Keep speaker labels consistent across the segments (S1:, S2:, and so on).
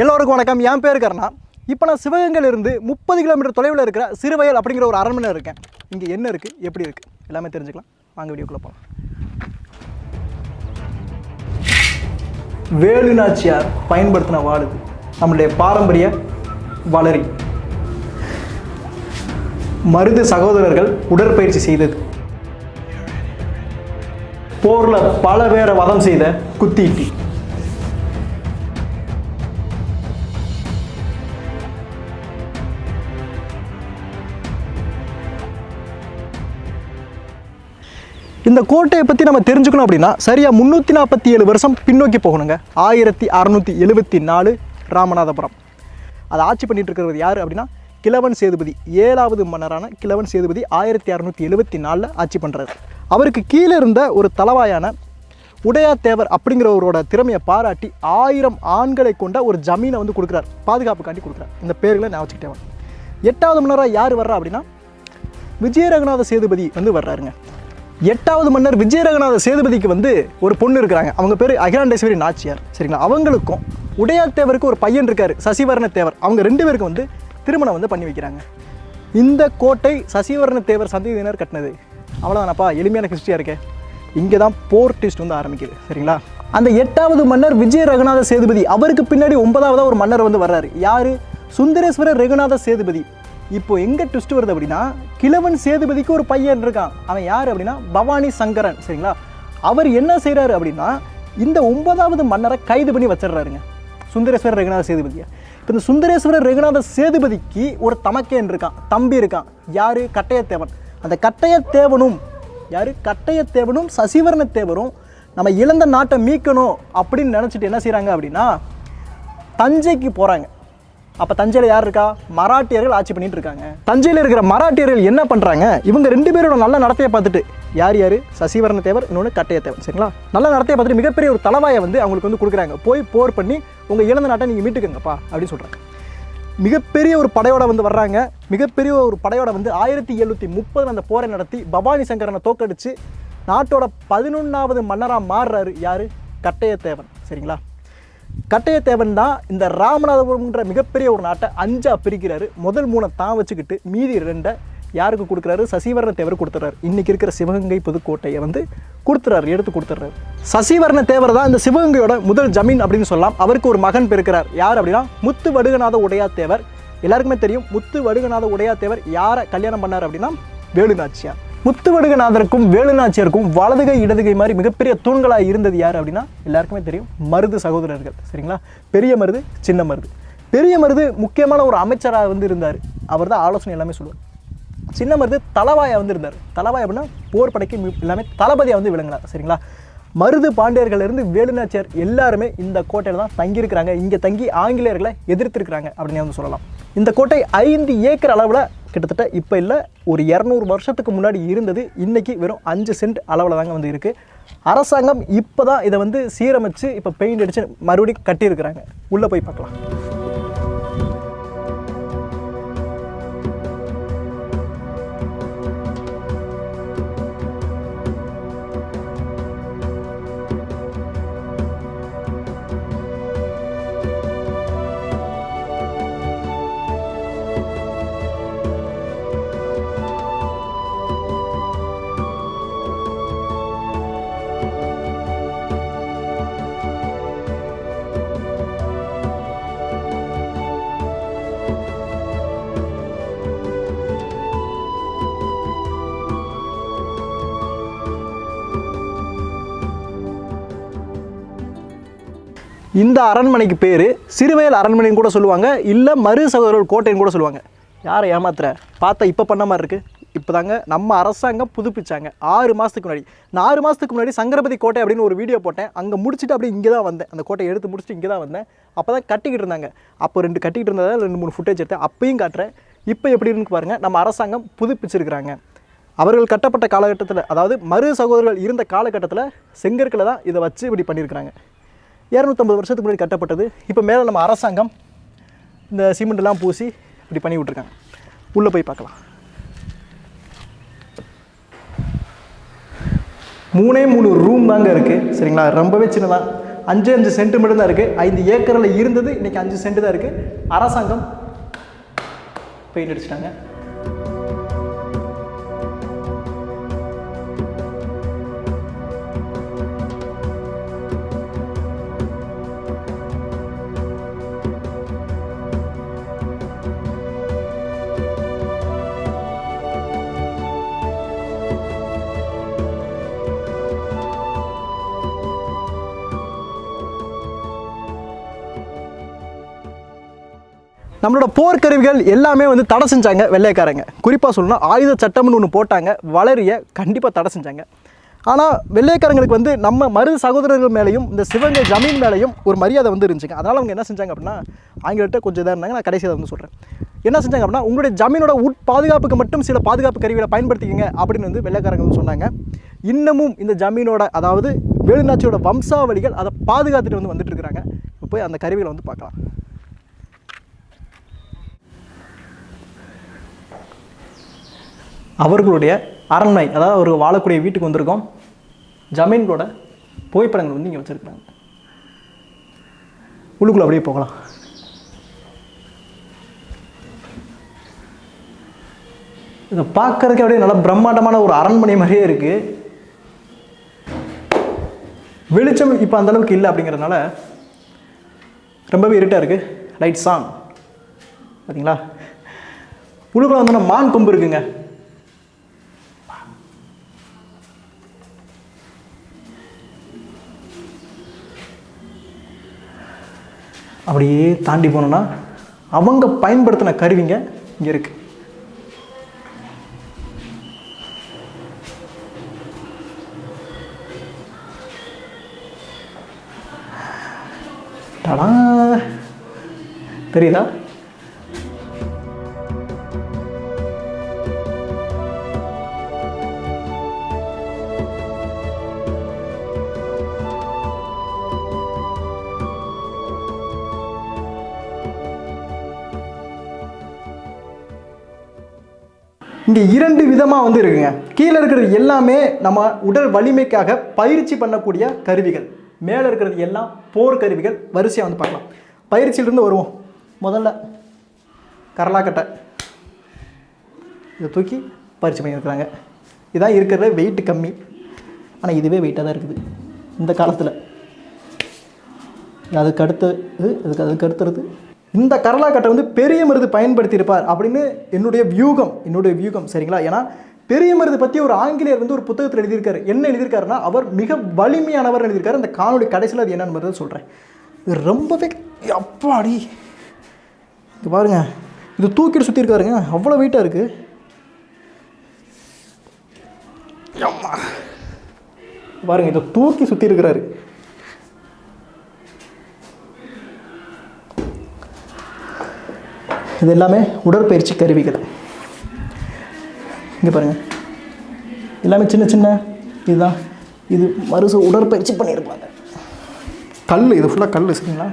S1: எல்லோருக்கும் வணக்கம். என் பேர் கர்ணா. இப்போ நான் சிவகங்கையிலிருந்து 30 கிலோமீட்டர் தொலைவில் இருக்கிற சிறுவயல் அப்படிங்கிற ஒரு அரண்மனை இருக்கேன். இங்கே என்ன இருக்குது, எப்படி இருக்குது, எல்லாமே தெரிஞ்சுக்கலாம். வாங்க வீடியோக்குள்ளே போகலாம். வேலு நாச்சியார் பயன்படுத்தின வாள் இது. நம்மளுடைய பாரம்பரிய வளரி. மருது சகோதரர்கள் உடற்பயிற்சி செய்தது. போரில் பல பேரை வதம் செய்த குத்தீட்டி. இந்த கோட்டையை பற்றி நம்ம தெரிஞ்சுக்கணும் அப்படின்னா சரியாக 347 வருஷம் பின்னோக்கி போகணுங்க. 1674 ராமநாதபுரம். அதை ஆட்சி பண்ணிட்டு இருக்கிறது யார் அப்படின்னா கிழவன் சேதுபதி. 7வது மன்னரான கிழவன் சேதுபதி 1674 ஆட்சி பண்ணுறாரு. அவருக்கு கீழே இருந்த ஒரு தலவாயான உடையாத்தேவர் அப்படிங்கிறவரோட திறமையை பாராட்டி 1000 ஆண்களை கொண்ட ஒரு ஜமீனை வந்து கொடுக்குறார். பாதுகாப்புக்காண்டி கொடுக்குறார். இந்த பேர்களை நான் வச்சுக்கிட்டேன். 8வது மன்னராக யார் வர்றா அப்படின்னா விஜயரகுநாத சேதுபதி வந்து வர்றாருங்க. 8வது மன்னர் விஜயரகுநாத சேதுபதிக்கு வந்து ஒரு பொண்ணு இருக்கிறாங்க. அவங்க பேர் அகிலாண்டேஸ்வரி நாச்சியார். சரிங்களா? அவங்களுக்கும் உடையாத்தேவருக்கு ஒரு பையன் இருக்கார், சசிவர்ண தேவர். அவங்க 2 பேருக்கும் வந்து திருமணம் வந்து பண்ணி வைக்கிறாங்க. இந்த கோட்டை சசிவர்ண தேவர் சந்ததியினர் கட்டினது. அவ்வளோதானப்பா, எளிமையான ஹிஸ்ட்ரியாக இருக்கே. இங்கே தான் போர் ட்விஸ்ட் வந்து ஆரம்பிக்குது. சரிங்களா? அந்த 8வது மன்னர் விஜய ரகுநாத சேதுபதி, அவருக்கு பின்னாடி 9வதாக ஒரு மன்னர் வந்து வர்றாரு. யார்? சுந்தரேஸ்வர ரகுநாத சேதுபதி. இப்போ எங்கே ட்விஸ்ட் வருது அப்படின்னா கிழவன் சேதுபதிக்கு ஒரு பையன் இருக்கான். அவன் யார் அப்படின்னா பவானி சங்கரன். சரிங்களா? அவர் என்ன செய்கிறாரு அப்படின்னா இந்த 9வது மன்னரை கைது பண்ணி வச்சிடுறாருங்க, சுந்தரேஸ்வர ரகுநாத சேதுபதியை. இப்போ இந்த சுந்தரேஸ்வர ரகுநாத சேதுபதிக்கு ஒரு தமக்கேன் இருக்கான், தம்பி இருக்கான். யார்? கட்டையத்தேவன். அந்த கட்டையத்தேவனும் கட்டையத்தேவனும் சசிவர்ண தேவரும் நம்ம இழந்த நாட்டை மீட்கணும் அப்படின்னு நினச்சிட்டு என்ன செய்கிறாங்க அப்படின்னா தஞ்சைக்கு போகிறாங்க. அப்போ தஞ்சையில் யார் இருக்கா? மராட்டியர்கள் ஆட்சி பண்ணிட்டு இருக்காங்க. தஞ்சையில் இருக்கிற மராட்டியர்கள் என்ன பண்ணுறாங்க? இவங்க 2 பேரோட நல்ல நடத்தையை பார்த்துட்டு, யார் சசிவர்ண தேவர், இன்னொன்று கட்டையத்தேவன். சரிங்களா? நல்ல நடத்தையை பார்த்துட்டு மிகப்பெரிய ஒரு தலவாயை வந்து அவங்களுக்கு வந்து கொடுக்குறாங்க. போய் போர் பண்ணி உங்கள் இழந்த நாட்டை நீங்கள் மீட்டுக்கங்கப்பா அப்படின்னு சொல்கிறாங்க. மிகப்பெரிய ஒரு படையோட வந்து வர்றாங்க. மிகப்பெரிய ஒரு படையோட வந்து 1730 அந்த போரை நடத்தி பவானி சங்கரனை தோக்கடிச்சு நாட்டோட 11வது மன்னராக மாறுறாரு. யார்? கட்டையத்தேவன். சரிங்களா? கட்டையத்தேவன் தான் இந்த ராமநாதபுரம்ன்ற மிகப்பெரிய ஒரு நாட்டை 5ஆக பிரிக்கிறாரு. முதல் 3 தான் வச்சுக்கிட்டு மீதி 2 யாருக்கு கொடுக்குறாரு? சசிவர்ண தேவர் கொடுத்துறாரு. இன்றைக்கி இருக்கிற சிவகங்கை புதுக்கோட்டையை வந்து எடுத்து கொடுத்துட்றாரு. சசிவர்ண தேவர் தான் இந்த சிவகங்கையோட முதல் ஜமீன் அப்படின்னு சொல்லலாம். அவருக்கு ஒரு மகன் பிறக்கிறார். யார் அப்படின்னா முத்து வடுகநாத உடையாத்தேவர். எல்லாருக்குமே தெரியும் முத்து வடுகநாத உடையாத்தேவர் யாரை கல்யாணம் பண்ணார் அப்படின்னா வேலு நாச்சியார். முத்து வடுகநாதருக்கும் வேலு நாச்சியாருக்கும் வலதுகை இடதுகை மாதிரி மிகப்பெரிய தூண்களாக இருந்தது யார் அப்படின்னா எல்லாருக்குமே தெரியும் மருது சகோதரர்கள். சரிங்களா? பெரிய மருது, சின்ன மருது. பெரிய மருது முக்கியமான ஒரு அமைச்சராக வந்து இருந்தார். அவர் தான் ஆலோசனை எல்லாமே சொல்லுவார். சின்ன மருது தலவாயாக வந்து இருந்தார். தலவாய் அப்படின்னா போர் படைக்கு எல்லாமே தளபதியாக வந்து விளங்கினார். சரிங்களா? மருது பாண்டியர்கள்லேருந்து வேலு நாச்சியார் எல்லாருமே இந்த கோட்டையில் தான் தங்கியிருக்கிறாங்க. இங்கே தங்கி ஆங்கிலேயர்களை எதிர்த்திருக்கிறாங்க அப்படின்னு வந்து சொல்லலாம். இந்த கோட்டை 5 ஏக்கர் அளவில் கிட்டத்தட்ட இப்போ இல்லை, ஒரு 200 வருஷத்துக்கு முன்னாடி இருந்தது. இன்றைக்கி வெறும் 5 சென்ட் அளவில் தாங்க வந்து இருக்குது. அரசாங்கம் இப்போ தான் இதை வந்து சீரமைச்சு இப்போ பெயிண்ட் அடித்து மறுபடியும் கட்டியிருக்கிறாங்க. உள்ளே போய் பார்க்கலாம். இந்த அரண்மனைக்கு பேர் சிறுவயல் அரண்மனைன்னு கூட சொல்லுவாங்க, இல்லை மருது சகோதரர்கள் கோட்டைன்னு கூட சொல்லுவாங்க. யாரை ஏமாத்துற? பார்த்தா இப்போ பண்ண மாதிரி இருக்குது. இப்போ தாங்க நம்ம அரசாங்கம் புதுப்பிச்சாங்க 6 மாதத்துக்கு முன்னாடி. நான் 6 மாதத்துக்கு முன்னாடி சங்கரபதி கோட்டை அப்படின்னு ஒரு வீடியோ போட்டேன். அங்கே முடிச்சுட்டு அப்படியே இங்கே தான் வந்தேன். அந்த கோட்டையை எடுத்து முடிச்சுட்டு இங்கே தான் வந்தேன். அப்போ தான் கட்டிக்கிட்டு இருந்தாங்க. அப்போ 2 கட்டிக்கிட்டு இருந்ததால் 2-3 ஃபுட்டேஜ் எடுத்தேன். அப்பையும் காட்டுறேன். இப்போ எப்படி இருக்கு பாருங்கள். நம்ம அரசாங்கம் புதுப்பிச்சிருக்கிறாங்க. அவர்கள் கட்டப்பட்ட காலகட்டத்தில், அதாவது மருது சகோதரர்கள் இருந்த காலகட்டத்தில் செங்கற்களை தான் இதை வச்சு இப்படி பண்ணியிருக்கிறாங்க. 250 வருஷத்துக்கு முன்னாடி கட்டப்பட்டது. இப்போ மேலே நம்ம அரசாங்கம் இந்த சிமெண்ட்லாம் பூசி இப்படி பண்ணி விட்ருக்காங்க. உள்ளே போய் பார்க்கலாம். 3 ரூம் தாங்க இருக்குது. சரிங்களா? ரொம்பவே சின்னதாக 5 சென்ட் மட்டும் தான் இருக்குது. 5 ஏக்கரில் இருந்தது இன்றைக்கி 5 சென்ட் தான் இருக்குது. அரசாங்கம் பெயிண்ட் அடிச்சிட்டாங்க. நம்மளோட போர்க்கருவிகள் எல்லாமே வந்து தடை செஞ்சாங்க வெள்ளைக்காரங்க. குறிப்பாக சொல்லணும்னா ஆயுத சட்டம்னு ஒன்று போட்டாங்க, வளரிய கண்டிப்பாக தடை செஞ்சாங்க. ஆனால் வெள்ளைக்காரங்களுக்கு வந்து நம்ம மருது சகோதரர்கள் மேலேயும் இந்த சிவகங்கை ஜமீன் மேலேயும் ஒரு மரியாதை வந்து இருந்துச்சுங்க. அதனால் அவங்க என்ன செஞ்சாங்க அப்படின்னா, ஆங்கிலத்தை கொஞ்சம் இதாக இருந்தாங்க. நான் கடைசியாக வந்து சொல்கிறேன். என்ன செஞ்சாங்க அப்படின்னா, உங்களுடைய ஜமீனோட பாதுகாப்புக்கு மட்டும் சில பாதுகாப்பு கருவிகளை பயன்படுத்திக்கங்க அப்படின்னு வந்து வெள்ளைக்காரங்க வந்து சொன்னாங்க. இன்னமும் இந்த ஜமீனோட, அதாவது வேலுநாச்சியோட வம்சாவளிகள் அதை பாதுகாத்துட்டு வந்து வந்துட்டு இருக்கிறாங்க. இப்போ போய் அந்த கருவிகளை வந்து பார்க்கலாம். அவர்களுடைய அரண்மனை, அதாவது அவர் வாழக்கூடிய வீட்டுக்கு வந்திருக்கோம். ஜமீன்களோட புகைப்படங்கள் வந்து இங்கே வச்சுருக்காங்க. உள்ளுக்குள்ள அப்படியே போகலாம். இதை பார்க்கறதுக்கு அப்படியே நல்லா பிரம்மாண்டமான ஒரு அரண்மனை மாதிரியே இருக்குது. வெளிச்சம் இப்போ அந்தளவுக்கு இல்லை அப்படிங்கிறதுனால ரொம்பவே இருட்டாக இருக்குது. Lights on. பார்த்தீங்களா? உள்ளுக்குள்ள வந்து மான் கொம்பு இருக்குங்க. அப்படியே தாண்டி போனோன்னா அவங்க பயன்படுத்தின கருவிங்க இங்கே இருக்குது. தெரியுதா? இங்கே 2 விதமாக வந்து இருக்குங்க. கீழே இருக்கிறது எல்லாமே நம்ம உடல் வலிமைக்காக பயிற்சி பண்ணக்கூடிய கருவிகள். மேலே இருக்கிறது எல்லாம் போர் கருவிகள். வரிசையாக வந்து பார்க்கலாம். பயிற்சியிலிருந்து வருவோம். முதல்ல கரலாக்கட்டை, இதை தூக்கி பயிற்சி பண்ணியிருக்கிறாங்க. இதான் இருக்கிறத வெயிட் கம்மி, ஆனால் இதுவே வெயிட்டாக தான் இருக்குது இந்த காலத்தில். அதுக்கு அடுத்தது இந்த கரலாக்கட்டை வந்து பெரிய மருது பயன்படுத்தியிருப்பார் அப்படின்னு என்னுடைய வியூகம். சரிங்களா? ஏன்னா பெரிய மருது பற்றி ஒரு ஆங்கிலேயர் வந்து ஒரு புத்தகத்தில் எழுதியிருக்காரு. என்ன எழுதியிருக்காருன்னா, அவர் மிக வலிமையானவர் எழுதியிருக்காரு. அந்த காணொலி கடைசியில் அது என்னன்னு சொல்கிறேன். இது ரொம்பவே அப்பாடி, இது பாருங்க, இது தூக்கிட்டு சுற்றிருக்காருங்க. அவ்வளோ வெயிட்டாக இருக்குது. பாருங்க, இதை தூக்கி சுற்றி இருக்கிறாரு. இது எல்லாமே உடற்பயிற்சி கருவிகள். இங்கே பாருங்கள், எல்லாமே சின்ன இதுதான். இது மருசு உடற்பயிற்சி பண்ணியிருப்பாங்க. கல், இது ஃபுல்லாக கல். சரிங்களா?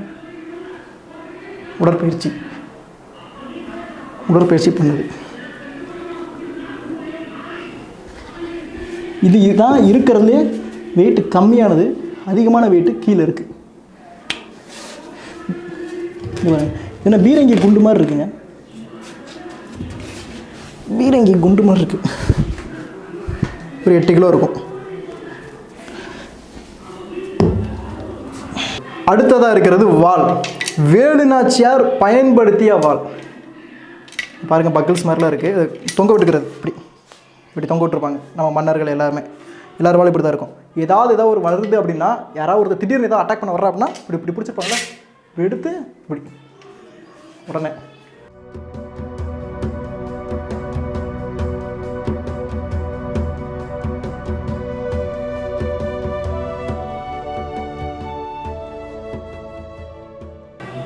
S1: உடற்பயிற்சி பண்ணுது. இதுதான் இருக்கிறதுலே வெயிட் கம்மியானது. அதிகமான வெயிட்டு கீழே இருக்குது. என்ன பீரங்கி குண்டு மாதிரி இருக்குங்க. பீரங்கி குண்டு மாதிரி இருக்குது. ஒரு 8 கிலோ இருக்கும். அடுத்ததாக இருக்கிறது வாள். வேலுநாச்சியார் பயன்படுத்திய வாள். பாருங்கள், பக்கிள்ஸ் மாதிரிலாம் இருக்குது. தொங்க விட்டுக்கிறது. இப்படி தொங்க விட்டுருப்பாங்க நம்ம மன்னர்கள் எல்லாரும் வாழும் இப்படி தான் இருக்கும். ஏதாவது ஒரு வருது அப்படின்னா, யாராவது ஒருத்தர் திடீர்னு ஏதாவது அட்டாக் பண்ண வர்றா அப்படின்னா இப்படி பிடிச்சிருப்பாங்களா, எடுத்து இப்படி உடனே.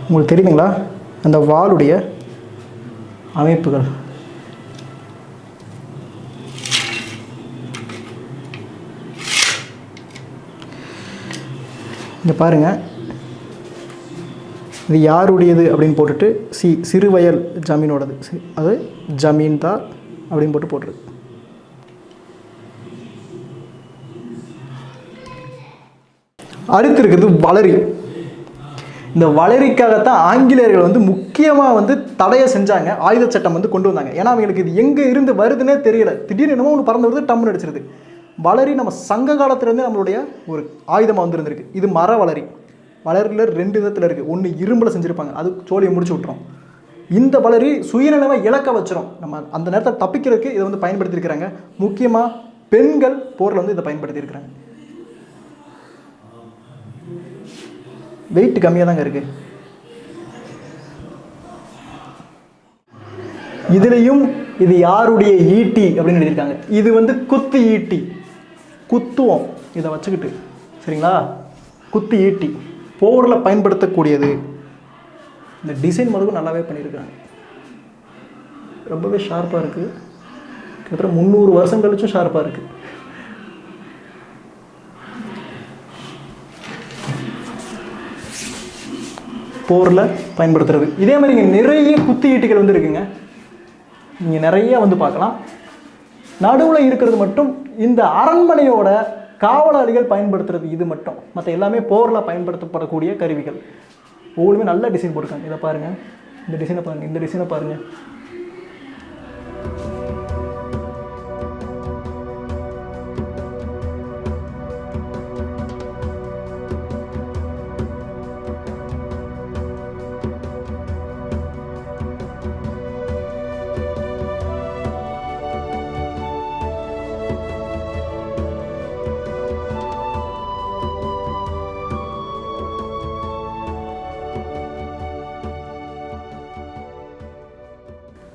S1: உங்களுக்கு தெரியுதுங்களா அந்த வாளுடைய அமைப்புகள்? இங்கே பாருங்கள், இது யாருடையது அப்படின்னு போட்டுட்டு சிறுவயல் ஜமீனோடது, அது ஜமீன்தார் அப்படின்னு போட்டுருக்கு. அடுத்து இருக்கிறது வளரி. இந்த வளரிக்காகத்தான் ஆங்கிலேயர்கள் வந்து முக்கியமாக வந்து தடையை செஞ்சாங்க, ஆயுத சட்டம் வந்து கொண்டு வந்தாங்க. ஏன்னா அவங்களுக்கு இது எங்கே இருந்து வருதுன்னே தெரியல, திடீர்னு என்னமோ ஒன்று பறந்து வருது, டம்முன்னு அடிச்சிருது. வளரி நம்ம சங்க காலத்துலேருந்து நம்மளுடைய ஒரு ஆயுதமாக வந்துருந்துருக்கு. இது மர வளரி. வளரியில் 2 விதத்தில் இருக்குது. ஒன்று இரும்பில் செஞ்சுருப்பாங்க, அது சோழியை முடிச்சு விட்டுரும். இந்த வளரி சுயநினைவை இழக்க வச்சிரும். நம்ம அந்த நேரத்தை தப்பிக்கிறதுக்கு இதை வந்து பயன்படுத்தியிருக்கிறாங்க. முக்கியமாக பெண்கள் போரில் வந்து இதை பயன்படுத்தியிருக்கிறாங்க. வெயிட் கம்மியாக தாங்க இருக்குது. இதுலேயும் இது யாருடைய ஈட்டி அப்படின்னு எழுதியிருக்காங்க. இது வந்து குத்து ஈட்டி, குத்துவோம் இதை வச்சுக்கிட்டு, சரிங்களா? குத்து ஈட்டி போரில் பயன்படுத்தக்கூடியது. இந்த டிசைன் முதல்ல நல்லாவே பண்ணியிருக்காங்க, ரொம்பவே ஷார்ப்பாக இருக்குது. கிட்டத்தட்ட 300 வருஷம் கழிச்சும் ஷார்ப்பாக இருக்குது. போரில் பயன்படுத்துறது. இதே மாதிரி இங்கே நிறைய குத்து ஈட்டிகள் வந்து இருக்குங்க, இங்கே நிறைய வந்து பார்க்கலாம். நடுவில் இருக்கிறது மட்டும் இந்த அரண்மனையோட காவலாளிகள் பயன்படுத்துறது. இது மட்டும், மற்ற எல்லாமே போரில் பயன்படுத்தப்படக்கூடிய கருவிகள். ஒவ்வொருமே நல்ல டிசைன் போட்டிருக்காங்க. இதை பாருங்கள், இந்த டிசைனை பாருங்கள், இந்த டிசைனை பாருங்கள்.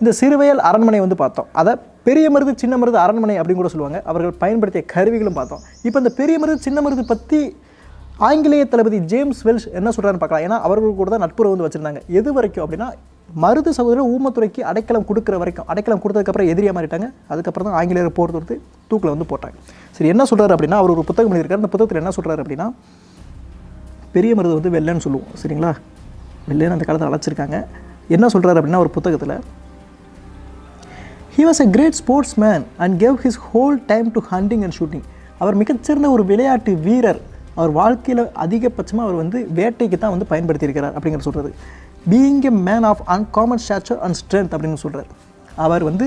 S1: இந்த சிறுவயல் அரண்மனை வந்து பார்த்தோம். அதை பெரிய மருது சின்ன மருது அரண்மனை அப்படின்னு கூட சொல்லுவாங்க. அவர்கள் பயன்படுத்திய கருவிகளும் பார்த்தோம். இப்போ இந்த பெரிய மருது சின்ன மருது பற்றி ஆங்கிலேய தளபதி ஜேம்ஸ் வெல்ஷ் என்ன சொல்கிறாருன்னு பார்க்கலாம். ஏன்னா அவர்கள் கூட தான் நட்புறவு வந்து வச்சுருந்தாங்க. எது வரைக்கும் அப்படின்னா, மருது சகோதரர் ஊமத்துறைக்கு அடைக்கலம் கொடுக்குற வரைக்கும். அடைக்கலம் கொடுத்ததுக்கப்புறம் எதிரியாக மாறிட்டாங்க. அதுக்கப்புறம் தான் ஆங்கிலேயர் போர் தொடுத்து தூக்கில் வந்து போட்டாங்க. சரி, என்ன சொல்கிறார் அப்படின்னா, அவர் ஒரு புத்தகம் எழுதியிருக்காரு. அந்த புத்தகத்தில் என்ன சொல்கிறார் அப்படின்னா, பெரிய மருது வந்து வெள்ளைன்னு சொல்லுவோம், சரிங்களா? வெள்ளைன்னு அந்த காலத்தில் அழைச்சிருக்காங்க. என்ன சொல்கிறார் அப்படின்னா ஒரு புத்தகத்தில், he was a great sportsman and gave his whole time to hunting and shooting. அவர் மிகச்சிறந்த ஒரு விளையாட்டு வீரர். அவர் வாழ்க்கையில் அதிகபட்சமாக அவர் வந்து வேட்டைக்கு தான் வந்து பயன்படுத்தியிருக்கிறார் அப்படிங்கிற சொல்கிறது. Being a man of uncommon stature and strength அப்படின்னு சொல்கிறார். அவர் வந்து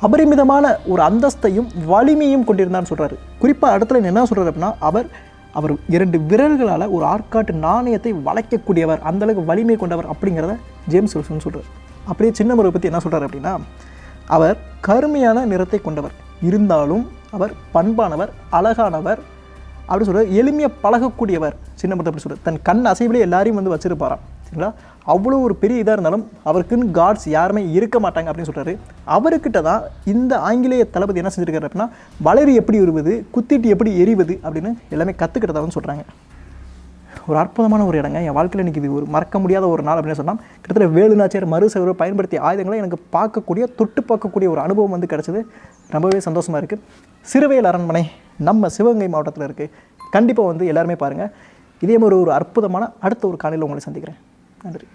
S1: அபரிமிதமான ஒரு அந்தஸ்தையும் வலிமையும் கொண்டிருந்தார்னு சொல்கிறாரு. குறிப்பாக இடத்துல என்ன சொல்கிறார் அப்படின்னா, அவர் 2 விரல்களால் ஒரு ஆற்காட்டு நாணயத்தை வளைக்கக்கூடியவர், அந்தளவுக்கு வலிமை கொண்டவர் அப்படிங்கிறத ஜேம்ஸ் வில்சன் சொல்கிறார். அப்படியே சின்ன மருதை பற்றி என்ன சொல்கிறார் அப்படின்னா, அவர் கருமையான நிறத்தை கொண்டவர், இருந்தாலும் அவர் பண்பானவர், அழகானவர் அப்படி சொல்கிறார். எளிமையாக பழகக்கூடியவர் சின்ன மருது அப்படி சொல்கிறார். தன் கண் அசைவிலே எல்லாரையும் வந்து வச்சுருப்பாராம், சரிங்களா? அவ்வளோ ஒரு பெரிய இதாக இருந்தாலும் அவருக்குன்னு காட்ஸ் யாருமே இருக்க மாட்டாங்க அப்படின்னு சொல்கிறாரு. அவர்கிட்ட தான் இந்த ஆங்கிலேய தளபதி என்ன செஞ்சுருக்காரு அப்படின்னா, வளரி எப்படி உருவது, குத்திட்டு எப்படி எரிவது அப்படின்னு எல்லாமே கற்றுக்கிட்டதாகவும் சொல்கிறாங்க. ஒரு அற்புதமான ஒரு இடங்க. என் வாழ்க்கையில் இன்றைக்கி இது ஒரு மறக்க முடியாத ஒரு நாள் அப்படின்னு சொன்னால், கிட்டத்தட்ட வேலுநாச்சியார் மருசகோதரர் பயன்படுத்திய ஆயுதங்களை எனக்கு பார்க்கக்கூடிய, தொட்டு பார்க்கக்கூடிய ஒரு அனுபவம் வந்து கிடச்சிது. ரொம்பவே சந்தோஷமாக இருக்குது. சிறுவயல் அரண்மனை நம்ம சிவகங்கை மாவட்டத்தில் இருக்குது. கண்டிப்பாக வந்து எல்லாருமே பாருங்கள். இதே மாதிரி ஒரு அற்புதமான அடுத்த ஒரு காலையில் உங்களை சந்திக்கிறேன். நன்றி.